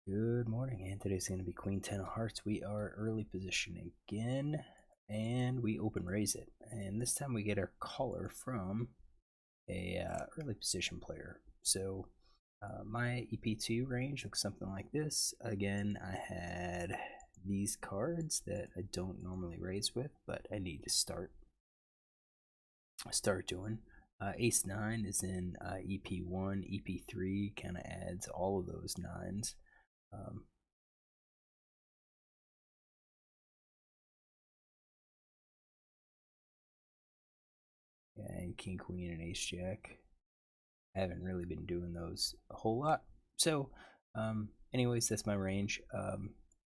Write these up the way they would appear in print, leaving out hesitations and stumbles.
Good morning, and today's going to be Queen 10 of Hearts. We are early position again, and we open raise it. And this time we get our caller from a early position player. So my EP2 range looks something like this. Again, I had these cards that I don't normally raise with, but I need to start doing. Ace 9 is in EP1, EP3 kind of adds all of those nines. And King, Queen, and Ace, Jack. I haven't really been doing those a whole lot. So, anyways, that's my range.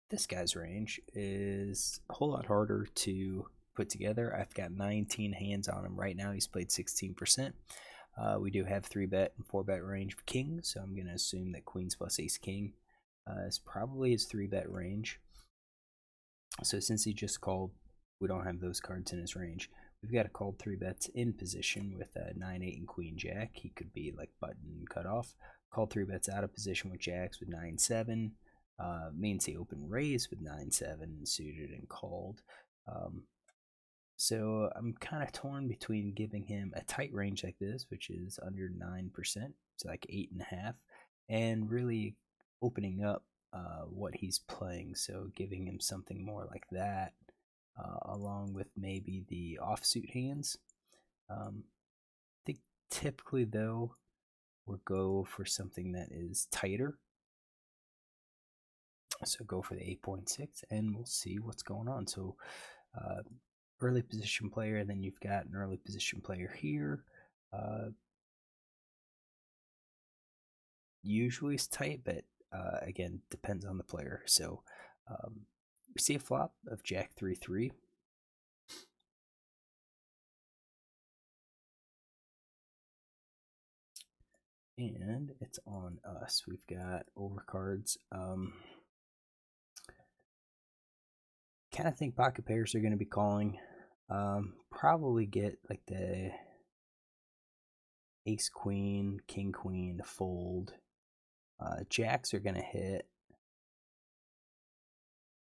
This guy's range is a whole lot harder to put together. I've got 19 hands on him right now. He's played 16%. We do have 3-bet and 4-bet range for King, so I'm going to assume that Queens plus Ace King is probably his 3-bet range. So since he just called, we don't have those cards in his range. We've got a called 3-bets in position with 9-8 and Queen Jack. He could be like button cut off. Called 3-bets out of position with Jacks with 9-7. Means he open raise with 9-7 suited and called. So I'm kind of torn between giving him a tight range like this, which is under 9%, so like 8.5, and really opening up what he's playing. So giving him something more like that, along with maybe the offsuit hands. I think typically though we'll go for something that is tighter. So go for the 8.6, and we'll see what's going on. So early position player, and then you've got an early position player here. Usually it's tight, but again, depends on the player. So we see a flop of Jack 3-3. And it's on us. We've got overcards. Kind of think pocket pairs are going to be calling. Probably get like the ace queen, king queen to fold. Jacks are going to hit.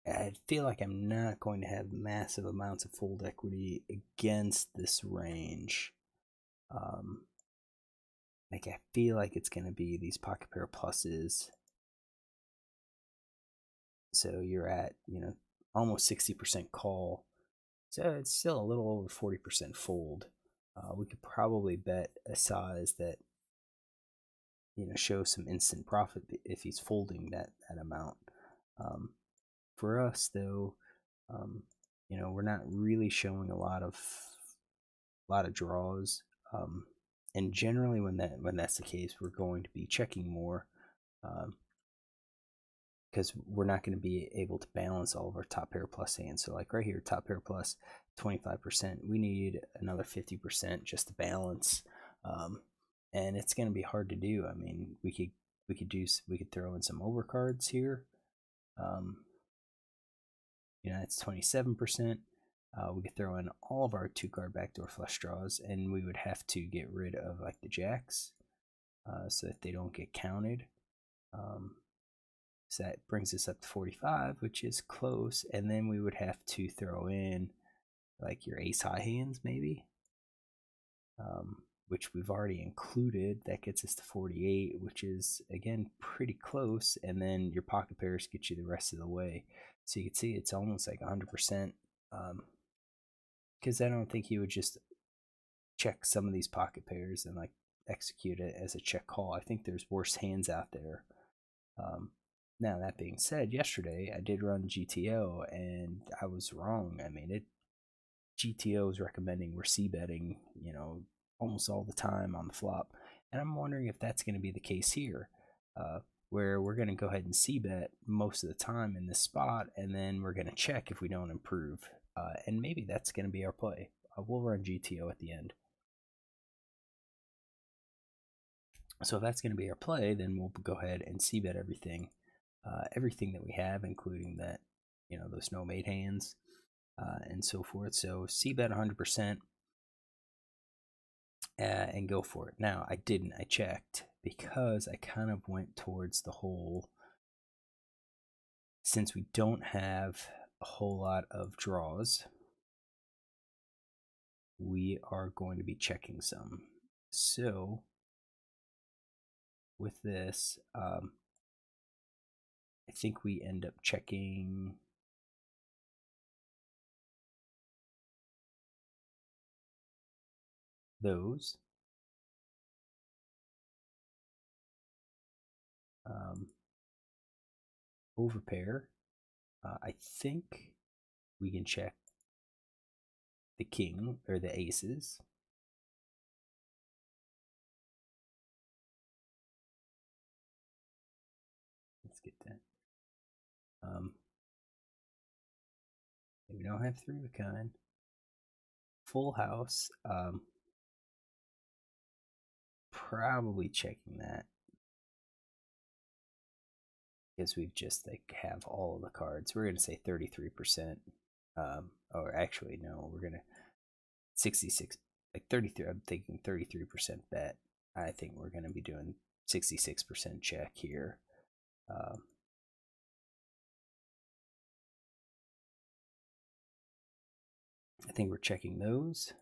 I feel like I'm not going to have massive amounts of fold equity against this range. Like I feel like it's going to be these pocket pair pluses. So you're at, almost 60% call. So it's still a little over 40% fold. We could probably bet a size that, shows some instant profit if he's folding that amount. For us, though, we're not really showing a lot of draws. And generally, when that's the case, we're going to be checking more. Because we're not going to be able to balance all of our top pair plus hands. So like right here, top pair plus 25%. We need another 50% just to balance, and it's going to be hard to do. I mean, we could throw in some overcards here. It's 27%. We could throw in all of our 2-card backdoor flush draws, and we would have to get rid of like the jacks, so that they don't get counted. So that brings us up to 45, which is close. And then we would have to throw in like your ace high hands, maybe, which we've already included. That gets us to 48, which is, again, pretty close. And then your pocket pairs get you the rest of the way. So you can see it's almost like 100%. Because I don't think he would just check some of these pocket pairs and like execute it as a check call. I think there's worse hands out there. Now, that being said, yesterday I did run GTO and I was wrong. I mean, GTO is recommending we're c-betting, almost all the time on the flop. And I'm wondering if that's going to be the case here, where we're going to go ahead and c-bet most of the time in this spot, and then we're going to check if we don't improve. And maybe that's going to be our play. We'll run GTO at the end. So if that's going to be our play, then we'll go ahead and c-bet everything. Everything that we have, including that, those no mate hands and so forth. So c-bet 100% and go for it. Now, I didn't. I checked because I kind of went towards the whole since we don't have a whole lot of draws, we are going to be checking some. So with this, I think we end up checking those. Overpair. I think we can check the king or the aces. Let's get that. We don't have three of a kind. Full house. Probably checking that because we've just like have all of the cards. We're gonna say 33%. Or actually no, we're gonna 66, like 33. I'm thinking 33% bet. I think we're gonna be doing 66% check here. I think we're checking those.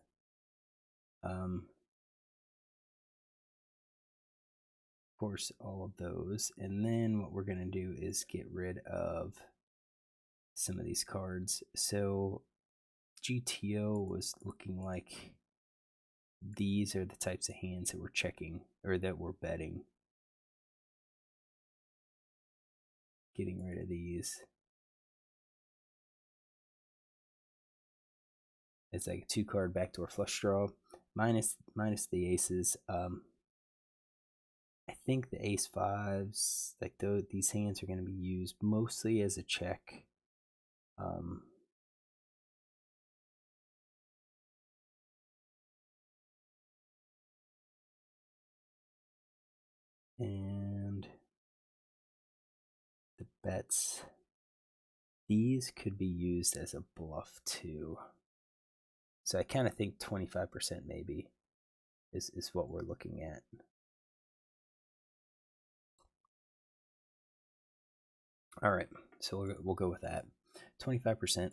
Of course, all of those. And then what we're going to do is get rid of some of these cards. So GTO was looking like these are the types of hands that we're checking or that we're betting. Getting rid of these. It's like a 2-card backdoor flush draw. Minus the aces. I think the ace fives, like these hands are going to be used mostly as a check. And the bets, these could be used as a bluff too. So I kind of think 25% maybe is what we're looking at. All right, so we'll go with that. 25%.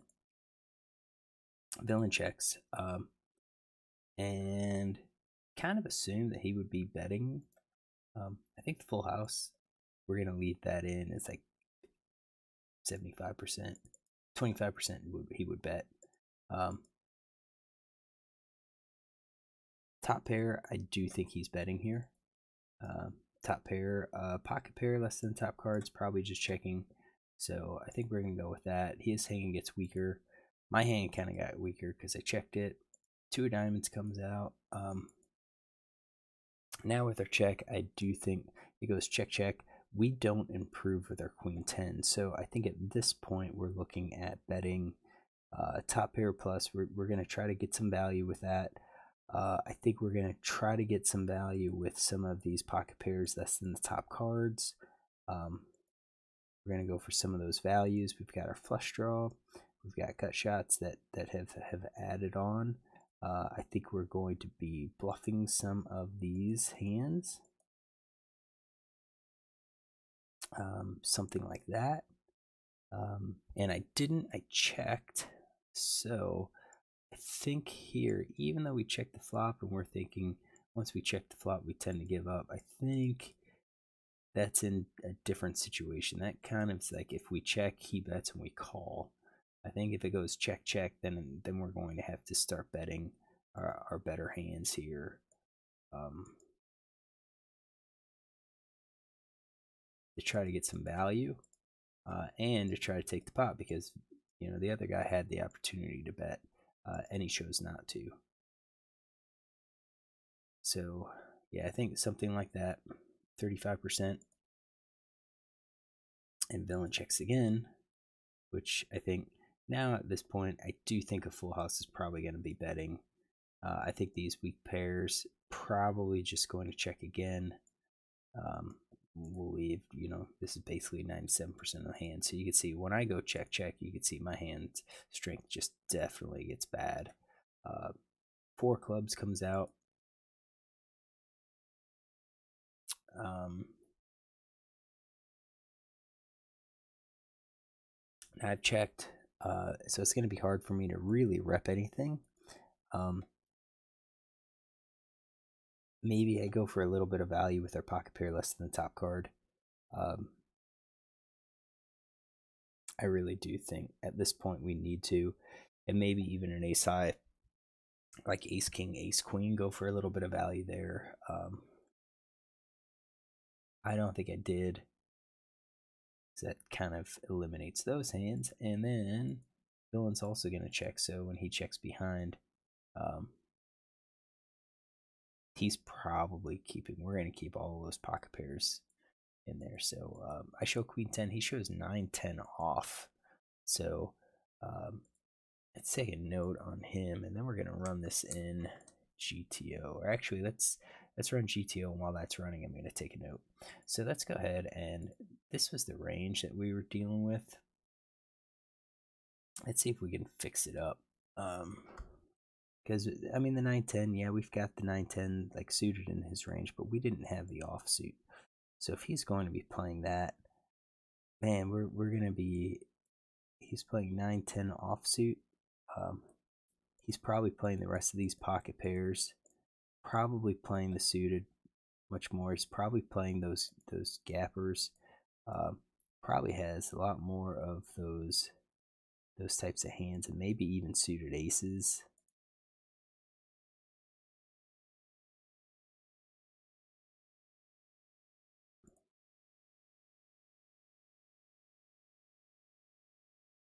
Villain checks, and kind of assume that he would be betting. I think the full house, we're gonna leave that in. It's like 75%. 25% he would bet. Top pair, I do think he's betting here. Top pair, pocket pair, less than top cards, probably just checking. So I think we're going to go with that. His hand gets weaker. My hand kind of got weaker because I checked it. 2 of diamonds comes out. Now with our check, I do think it goes check, check. We don't improve with our queen 10. So I think at this point, we're looking at betting top pair plus. We're going to try to get some value with that. I think we're going to try to get some value with some of these pocket pairs less than the top cards. We're going to go for some of those values. We've got our flush draw. We've got gut shots that have added on. I think we're going to be bluffing some of these hands. Something like that. And I checked. So I think here, even though we check the flop and we're thinking once we check the flop, we tend to give up. I think that's in a different situation. That kind of is like if we check, he bets and we call. I think if it goes check, check, then we're going to have to start betting our better hands here. To try to get some value and to try to take the pot because, you know, the other guy had the opportunity to bet and he chose not to. So, yeah, I think something like that, 35%. And villain checks again, which I think now at this point, I do think a full house is probably going to be betting. I think these weak pairs probably just going to check again. We'll leave, you know, this is basically 97% of the hand. So you can see when I go check, check, you can see my hand strength just definitely gets bad. 4 clubs comes out. And I've checked, so it's going to be hard for me to really rep anything. Maybe I go for a little bit of value with our pocket pair less than the top card. I really do think at this point we need to, and maybe even an ace high, like ace king, ace queen, go for a little bit of value there. I don't think I did. So that kind of eliminates those hands. And then villain's also going to check. So when he checks behind, he's probably keeping. We're going to keep all of those pocket pairs in there. So I show queen 10. He shows 9-10 off. So let's take a note on him, and then we're going to run this in GTO. Or actually, let's run GTO, and while that's running, I'm going to take a note. So let's go ahead, and this was the range that we were dealing with. Let's see if we can fix it up. Because, I mean, the 9-10, yeah, we've got the 9-10 like suited in his range, but we didn't have the offsuit. So if he's going to be playing that, man, we're going to be, he's playing 9-10 offsuit. He's probably playing the rest of these pocket pairs, probably playing the suited much more. He's probably playing those gappers. Probably has a lot more of those types of hands, and maybe even suited aces.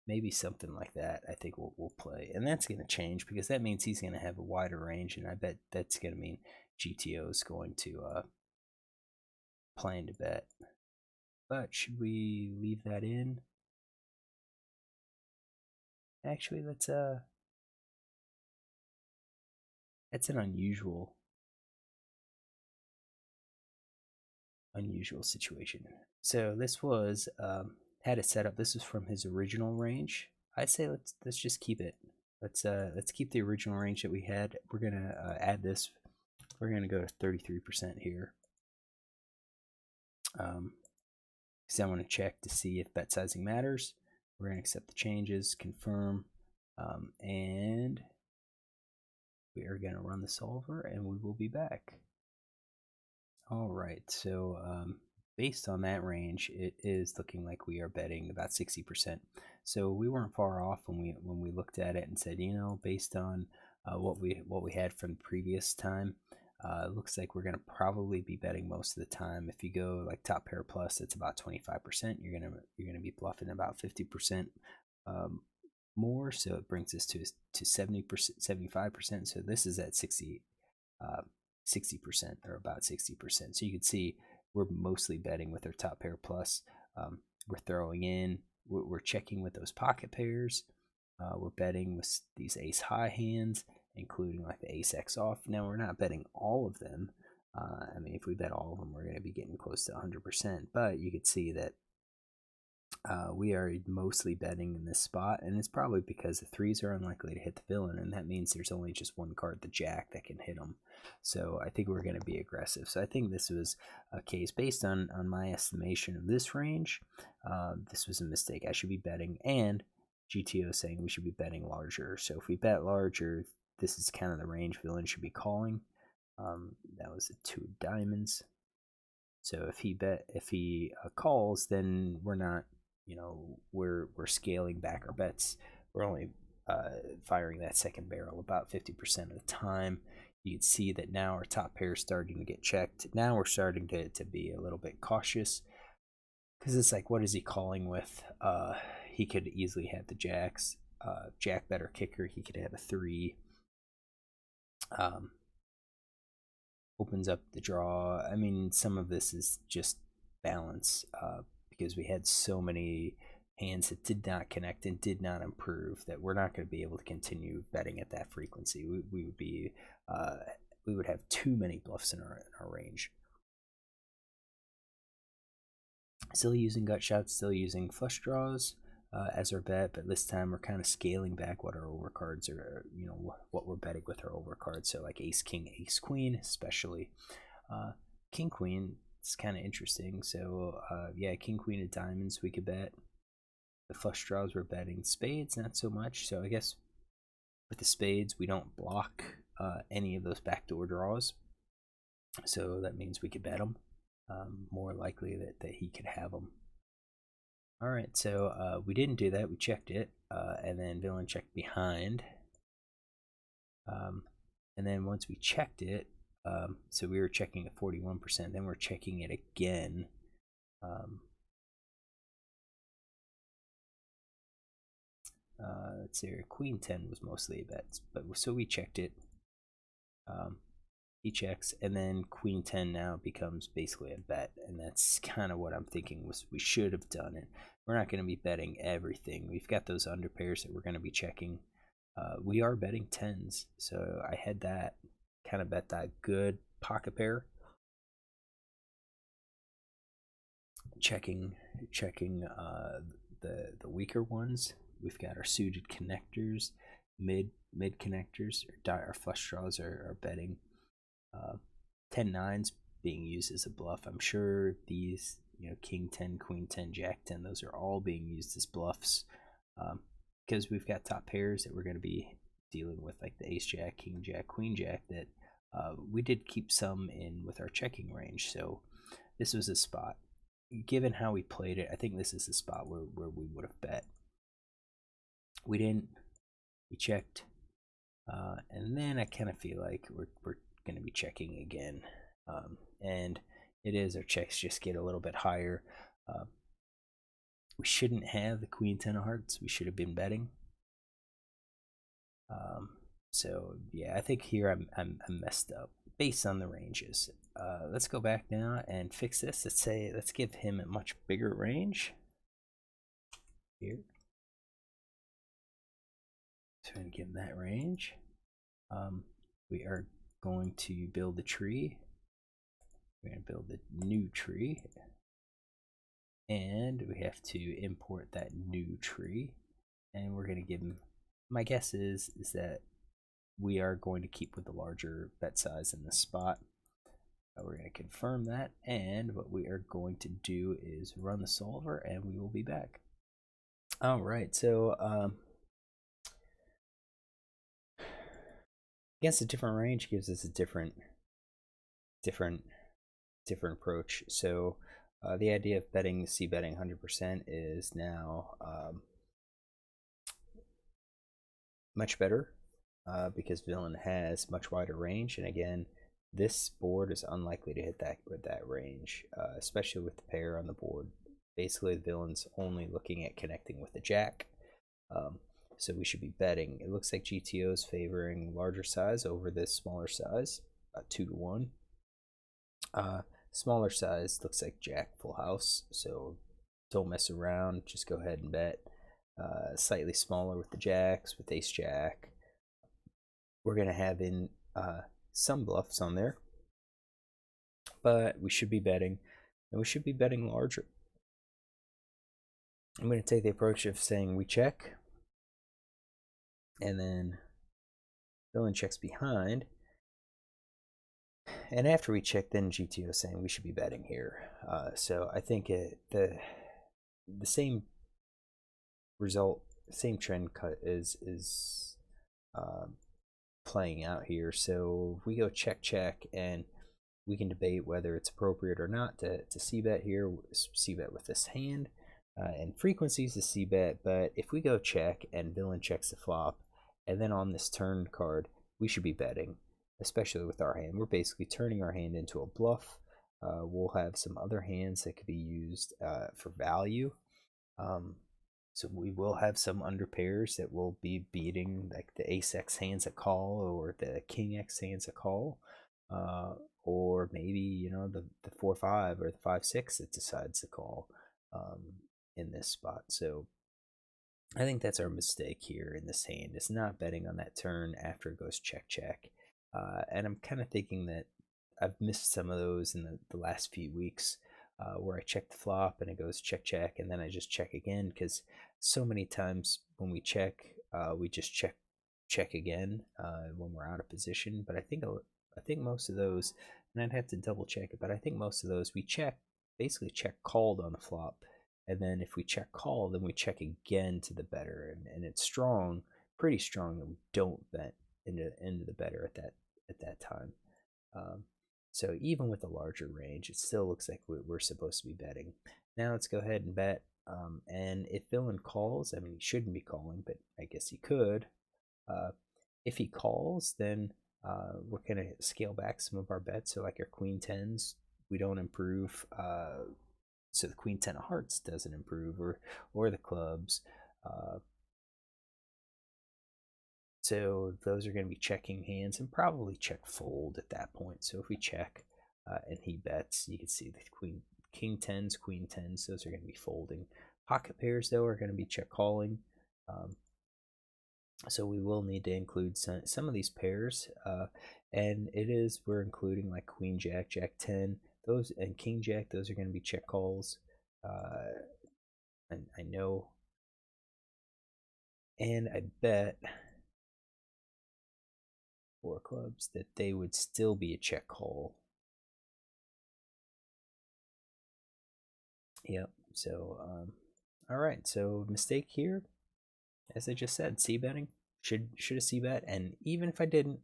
Maybe something like that. I think we'll play, and that's going to change because that means he's going to have a wider range, and I bet that's going to mean GTO is going to plan to bet. But should we leave that in? Actually, that's an unusual situation. So this was had it set up. This was from his original range. I say let's just keep it. Let's keep the original range that we had. We're gonna add this. We're gonna go to 33% here. Because I want to check to see if bet sizing matters. We're gonna accept the changes, confirm, and we are gonna run the solver, and we will be back. All right, so based on that range, it is looking like we are betting about 60%. So we weren't far off when we looked at it and said, you know, based on what we had from the previous time, it looks like we're going to probably be betting most of the time. If you go like top pair plus, it's about 25%. You're gonna be bluffing about 50% more. So it brings us to 70%, 75%. So this is at 60%, or about 60%. So you can see we're mostly betting with our top pair plus. We're throwing in, we're checking with those pocket pairs. We're betting with these ace high hands, including like the ace X off. Now we're not betting all of them. I mean, if we bet all of them, we're going to be getting close to 100%. But you could see that we are mostly betting in this spot, and it's probably because the threes are unlikely to hit the villain, and that means there's only just one card, the jack, that can hit them. So I think we're going to be aggressive. So I think this was a case based on my estimation of this range. This was a mistake. I should be betting, and GTO saying we should be betting larger. So if we bet larger, this is kind of the range villain should be calling. That was a 2 of diamonds. So if he calls, then we're not, you know, we're scaling back our bets. We're only firing that second barrel about 50% of the time. You can see that now our top pair is starting to get checked. Now we're starting to be a little bit cautious because it's like, what is he calling with? He could easily have the jacks. Jack better kicker. He could have a 3. Opens up the draw. I mean, some of this is just balance because we had so many hands that did not connect and did not improve that we're not going to be able to continue betting at that frequency. We would be we would have too many bluffs in our range. Still using gut shots, still using flush draws as our bet, but this time we're kind of scaling back what our overcards are, you know, what we're betting with our overcards. So like ace king, ace queen, especially king queen. It's kind of interesting. So yeah, king queen of diamonds we could bet. The flush draws we're betting. Spades, not so much. So I guess with the spades, we don't block any of those backdoor draws. So that means we could bet them. More likely that he could have them. All right, so we didn't do that. We checked it, and then villain checked behind. And then once we checked it, so we were checking at 41%. Then we're checking it again. Let's see here. Queen 10 was mostly a bet, but so we checked it. He checks, and then Queen 10 now becomes basically a bet, and that's kind of what I'm thinking was we should have done it. We're not going to be betting everything. We've got those under pairs that we're going to be checking. We are betting 10s, so I had that kind of bet that good pocket pair. Checking the weaker ones. We've got our suited connectors, mid connectors, our flush draws are betting. 10-9s being used as a bluff. I'm sure these, King 10, Queen 10, Jack 10, those are all being used as bluffs, because we've got top pairs that we're going to be dealing with, like the Ace Jack, King Jack, Queen Jack, that we did keep some in with our checking range. So this was a spot. Given how we played it, I think this is the spot where we would have bet. We didn't. We checked, and then I kind of feel like we're going to be checking again, and it is, our checks just get a little bit higher. We shouldn't have the Queen 10 of hearts. We should have been betting. So yeah, I think here I'm messed up based on the ranges. Let's go back now and fix this. Let's give him a much bigger range here. So I'm going to give him that range. We are going to build the tree. We're going to build the new tree, and we have to import that new tree, and we're going to give him, my guess is that we are going to keep with the larger bet size in this spot. We're going to confirm that, and what we are going to do is run the solver, and we will be back. All right, so I guess a different range gives us a different approach. So the idea of betting c-betting 100% is now much better, because villain has much wider range, and again, this board is unlikely to hit that range, especially with the pair on the board. Basically, the villain's only looking at connecting with the jack, so we should be betting. It looks like GTO is favoring larger size over this smaller size, 2-to-1. Smaller size looks like jack full house, so don't mess around, just go ahead and bet. Slightly smaller with the jacks, with ace jack. We're going to have in some bluffs on there, but we should be betting, and we should be betting larger. I'm going to take the approach of saying we check, and then villain checks behind, and after we check, then GTO is saying we should be betting here. So I think the same result, same trend cut is playing out here. So we go check, and we can debate whether it's appropriate or not to c-bet here, c-bet with this hand, and frequencies to c-bet. But if we go check and villain checks the flop, and then on this turn card, we should be betting, especially with our hand. We're basically turning our hand into a bluff. We'll have some other hands that could be used for value. So we will have some under pairs that will be beating, like the ace X hands a call, or the king X hands a call, or maybe the 4-5 or the 5-6 that decides to call in this spot. So I think that's our mistake here in this hand, is not betting on that turn after it goes check. And I'm kind of thinking that I've missed some of those in the last few weeks, where I check the flop and it goes check, and then I just check again, because so many times when we check, we just check again when we're out of position. But I think most of those, and I'd have to double check it, but I think most of those we basically check called on the flop, and then if we check call, then we check again to the better, and it's strong, pretty strong, that we don't bet into the better at that time. So even with a larger range, it still looks like we're supposed to be betting. Now let's go ahead and bet. And if villain calls, I mean, he shouldn't be calling, but I guess he could. If he calls, then we're going to scale back some of our bets. So like our queen tens, we don't improve. So the queen 10 of hearts doesn't improve, or the clubs. So those are going to be checking hands, and probably check fold at that point. So if we check and he bets, you can see the king tens, queen tens, those are going to be folding. Pocket pairs, though, are going to be check calling. So we will need to include some of these pairs, and we're including like queen jack, jack 10, those, and king jack. Those are going to be check calls. And I know, and I bet four clubs that they would still be a check call. Yep. So all right, so mistake here, as I just said, c-betting. Should have c-bet, and even if I didn't,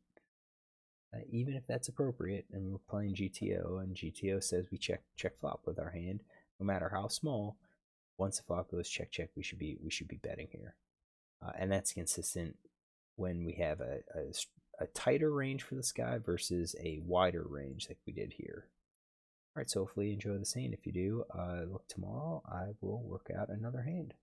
even if that's appropriate, and we're playing GTO, and GTO says we check flop with our hand, no matter how small, once the flop goes check check, we should be betting here, and that's consistent when we have a tighter range for this guy versus a wider range like we did here. All right, so hopefully you enjoy the scene. If you do, look tomorrow. I will work out another hand.